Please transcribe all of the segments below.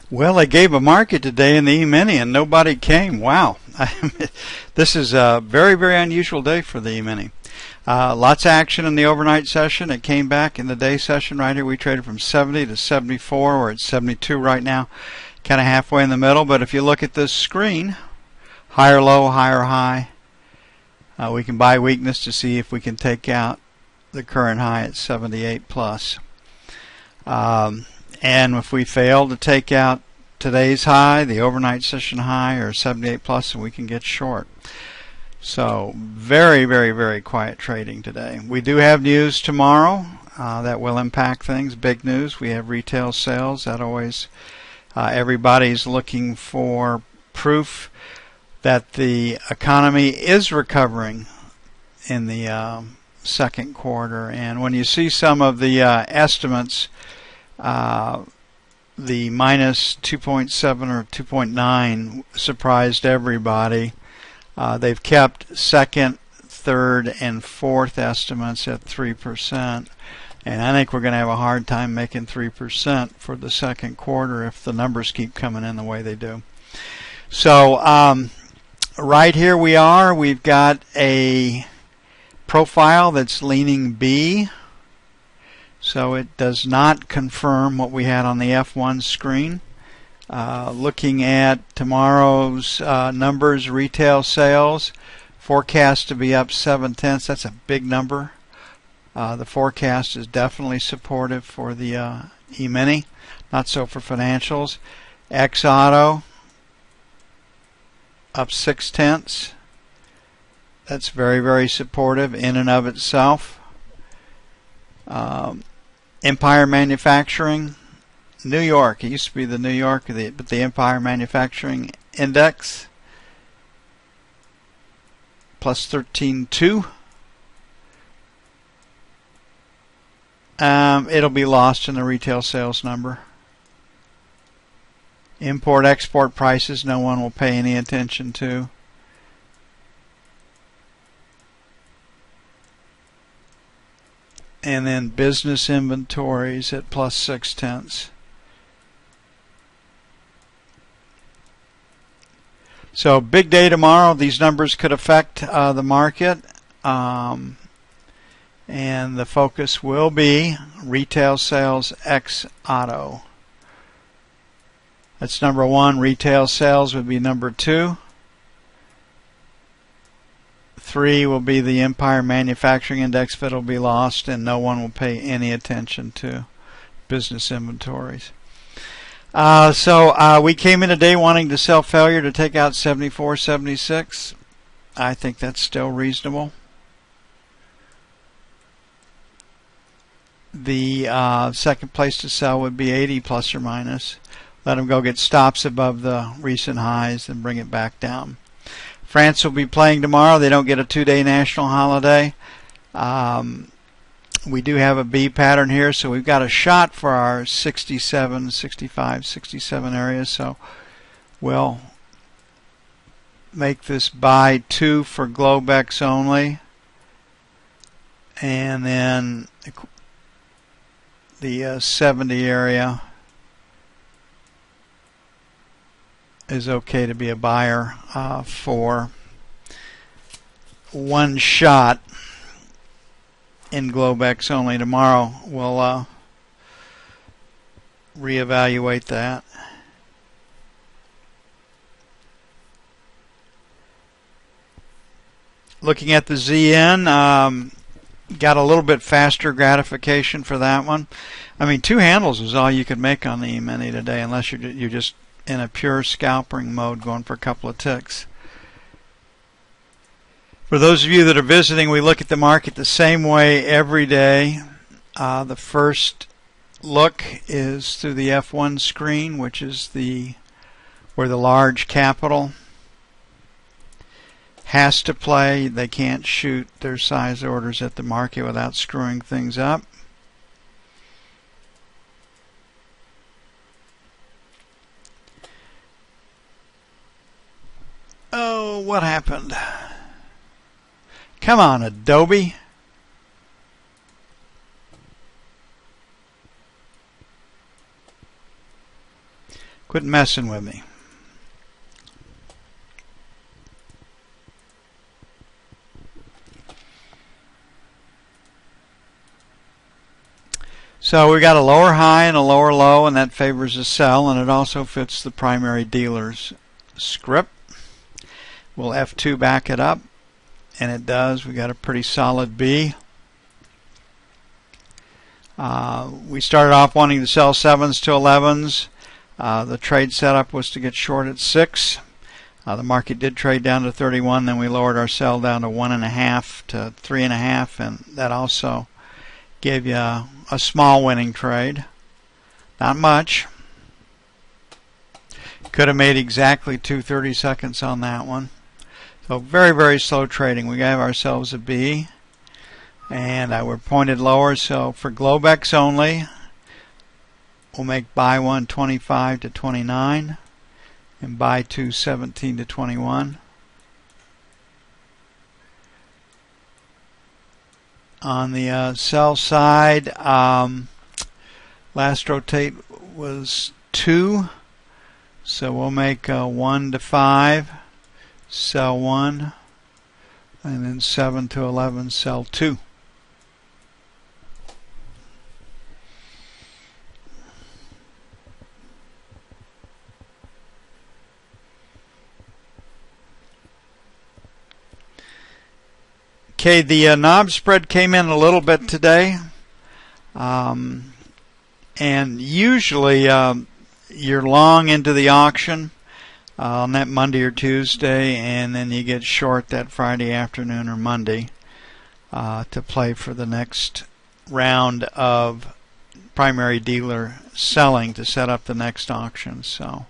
Well, they gave a market today in the E-mini and nobody came. Wow. This is a very, very unusual day for the E-mini. Lots of action in the overnight session. It came back in the day session right here. We traded from 70 to 74. We're at 72 right now, kind of halfway in the middle. But if you look at this screen, higher low, higher high, we can buy weakness to see if we can take out the current high at 78 plus. And if we fail to take out today's high, the overnight session high, or 78 plus, and we can get short. So very, very, very quiet trading today. We do have news tomorrow that will impact things. Big news. We have retail sales. That always, everybody's looking for proof that the economy is recovering in the second quarter. And when you see some of the estimates, the minus 2.7 or 2.9 surprised everybody. They've kept second, third, and fourth estimates at 3%. And I think we're going to have a hard time making 3% for the second quarter if the numbers keep coming in the way they do. So right here we are. We've got a profile that's leaning B. So it does not confirm what we had on the F1 screen. Looking at tomorrow's numbers, retail sales, forecast to be up 0.7. That's a big number. The forecast is definitely supportive for the E-mini, not so for financials. X Auto up 0.6. That's very, very supportive in and of itself. Empire Manufacturing, New York. It used to be the New York, but the Empire Manufacturing Index plus 13.2. It'll be lost in the retail sales number. Import-export prices, no one will pay any attention to. And then business inventories at plus 0.6. So big day tomorrow. These numbers could affect the market. And the focus will be retail sales X Auto. That's number one. Retail sales would be number two. 3 will be the Empire Manufacturing Index, but it'll be lost and no one will pay any attention to business inventories. So we came in today wanting to sell failure to take out 74, 76. I think that's still reasonable. The second place to sell would be 80 plus or minus. Let them go get stops above the recent highs and bring it back down. France will be playing tomorrow. They don't get a 2-day national holiday. We do have a B pattern here, so we've got a shot for our 67, 65, 67 areas. So we'll make this buy 2 for Globex only. And then the 70 area is okay to be a buyer for one shot in Globex only. Tomorrow we'll reevaluate that. Looking at the ZN, got a little bit faster gratification for that one. I mean, 2 handles is all you could make on the E-mini today, unless you're just in a pure scalping mode going for a couple of ticks. For those of you that are visiting, we look at the market the same way every day. The first look is through the F1 screen, which is where the large capital has to play. They can't shoot their size orders at the market without screwing things up. Oh, what happened? Come on, Adobe. Quit messing with me. So we got a lower high and a lower low, and that favors a sell, and it also fits the primary dealer's script. We'll F2 back it up, and it does. We got a pretty solid B. We started off wanting to sell 7s to 11s. The trade setup was to get short at 6. The market did trade down to 31, then we lowered our sell down to 1.5 to 3.5, and that also gave you a small winning trade. Not much. Could have made exactly 2 seconds on that one. So very, very slow trading. We gave ourselves a B. And we're pointed lower, so for Globex only, we'll make buy 1 25 to 29 and buy 2 17 to 21. On the sell side, last rotate was 2, so we'll make 1 to 5, sell 1, and then 7 to 11, sell 2. Okay, the knob spread came in a little bit today, and usually you're long into the auction on that Monday or Tuesday, and then you get short that Friday afternoon or Monday to play for the next round of primary dealer selling to set up the next auction. So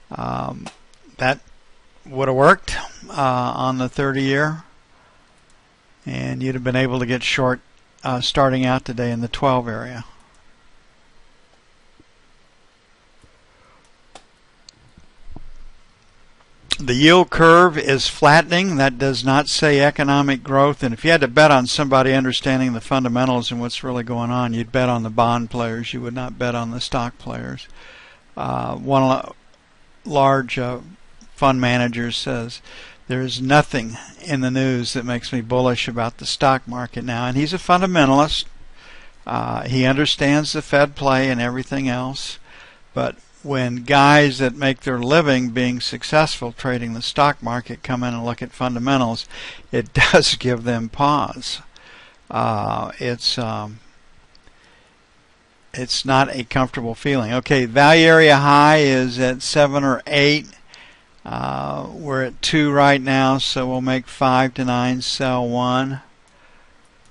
that would have worked on the 30-year. And you'd have been able to get short starting out today in the 12 area. The yield curve is flattening. That does not say economic growth. And if you had to bet on somebody understanding the fundamentals and what's really going on, you'd bet on the bond players. You would not bet on the stock players. One large fund manager says, there is nothing in the news that makes me bullish about the stock market now. And he's a fundamentalist. He understands the Fed play and everything else. But when guys that make their living being successful trading the stock market come in and look at fundamentals, it does give them pause. It's not a comfortable feeling. Okay, value area high is at 7 or 8. We're at 2 right now, so we'll make 5 to 9, sell 1.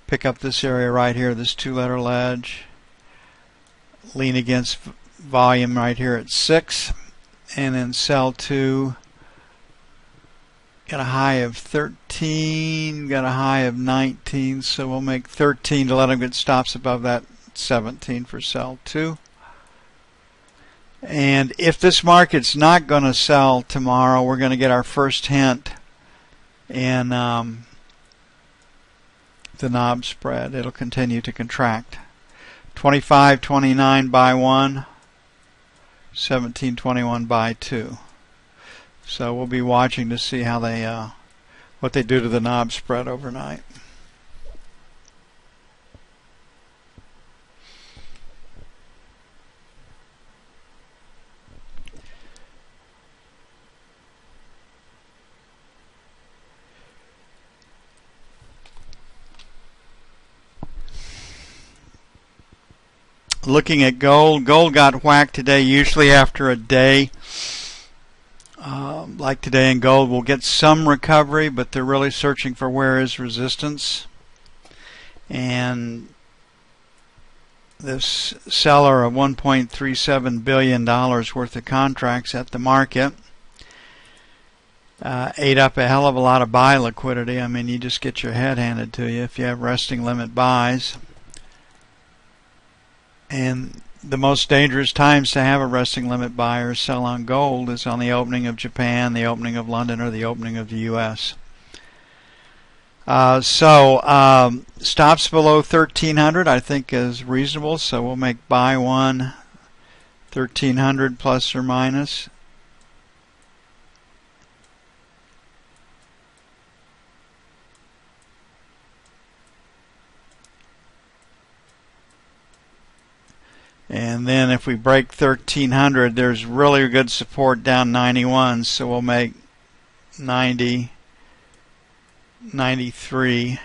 Pick up this area right here, this 2-letter ledge. Lean against volume right here at 6, and then sell 2. Got a high of 13, got a high of 19, so we'll make 13 to let them get stops above that 17 for sell 2. And if this market's not going to sell tomorrow, we're going to get our first hint in the knob spread. It'll continue to contract. 25.29 buy 1, 17.21 buy 2. So we'll be watching to see how they what they do to the knob spread overnight. Looking at gold, gold got whacked today. Usually after a day like today in gold, we'll get some recovery, but they're really searching for where is resistance. And this seller of $1.37 billion worth of contracts at the market ate up a hell of a lot of buy liquidity. I mean, you just get your head handed to you if you have resting limit buys. And the most dangerous times to have a resting limit buy or sell on gold is on the opening of Japan, the opening of London, or the opening of the U.S. Stops below 1300 I think is reasonable, so we'll make buy 1, 1300 plus or minus. And then if we break 1300, there's really good support down 91, so we'll make 90, 93.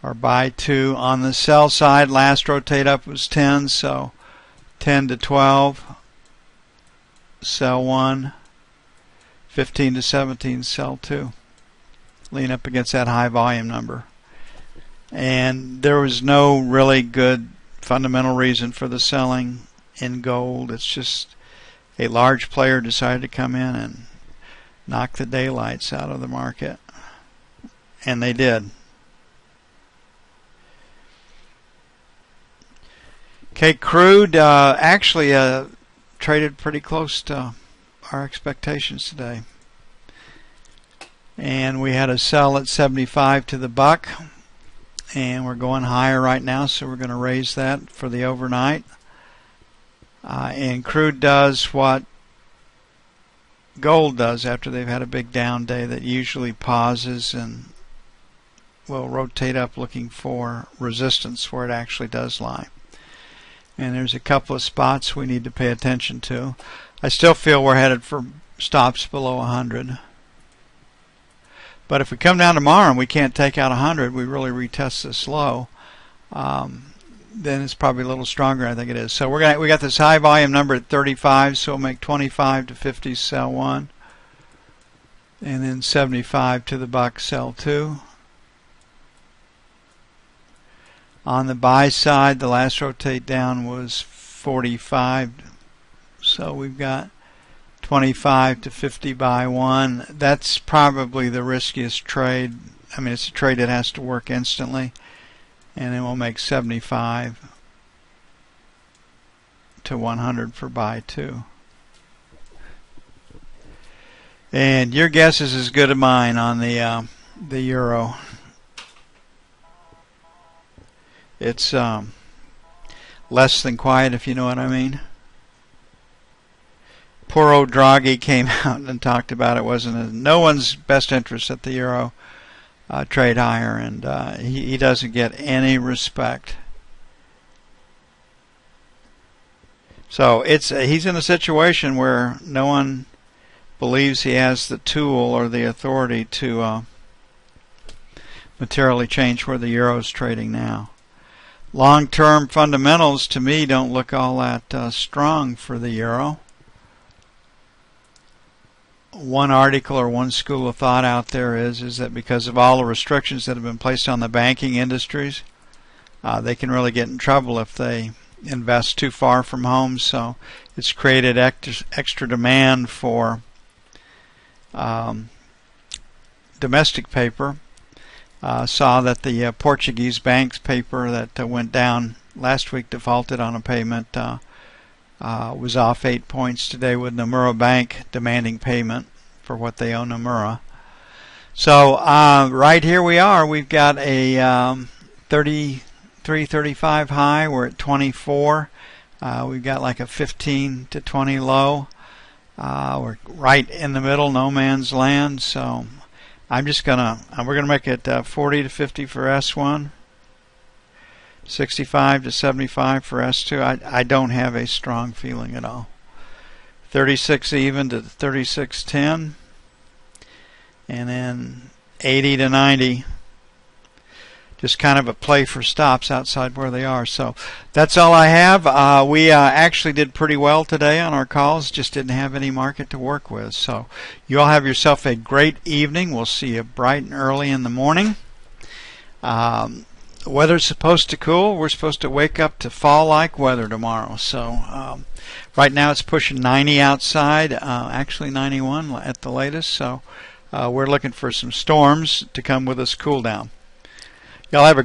Or buy 2. On the sell side, last rotate up was 10, so 10 to 12, sell 1, 15 to 17, sell 2. Lean up against that high volume number. And there was no really good fundamental reason for the selling in gold. It's just a large player decided to come in and knock the daylights out of the market. And they did. Okay, crude actually traded pretty close to our expectations today. And we had a sell at 75 to the buck. And we're going higher right now, so we're going to raise that for the overnight. And crude does what gold does after they've had a big down day, that usually pauses and will rotate up looking for resistance where it actually does lie. And there's a couple of spots we need to pay attention to. I still feel we're headed for stops below 100. But if we come down tomorrow and we can't take out 100, we really retest this low, then it's probably a little stronger. I think it is. So we got this high volume number at 35, so we'll make 25 to 50, sell 1, and then 75 to the buck, sell 2. On the buy side, the last rotate down was 45, so we've got 25 to 50 buy 1. That's probably the riskiest trade. I mean, it's a trade that has to work instantly. And then we'll make 75 to 100 for buy 2. And your guess is as good as mine on the euro. It's less than quiet, if you know what I mean. Poor old Draghi came out and talked about it wasn't in no one's best interest that the euro trade higher, and he doesn't get any respect. So he's in a situation where no one believes he has the tool or the authority to materially change where the euro is trading now. Long-term fundamentals to me don't look all that strong for the euro. One article or one school of thought out there is that because of all the restrictions that have been placed on the banking industries, they can really get in trouble if they invest too far from home. So it's created extra demand for domestic paper. Saw that the Portuguese bank's paper that went down last week, defaulted on a payment, was off 8 points today, with Nomura Bank demanding payment for what they owe Nomura. So right here we are. We've got a 33.35 high. We're at 24. We've got like a 15 to 20 low. We're right in the middle, no man's land. So I'm just gonna we're gonna make it 40 to 50 for S1. 65 to 75 for S2. I don't have a strong feeling at all. 36 even to 36.10, and then 80 to 90. Just kind of a play for stops outside where they are. So that's all I have. We actually did pretty well today on our calls. Just didn't have any market to work with. So you all have yourself a great evening. We'll see you bright and early in the morning. The weather's supposed to cool. We're supposed to wake up to fall-like weather tomorrow. So right now it's pushing 90 outside, actually 91 at the latest. So we're looking for some storms to come with us cool down. Y'all have a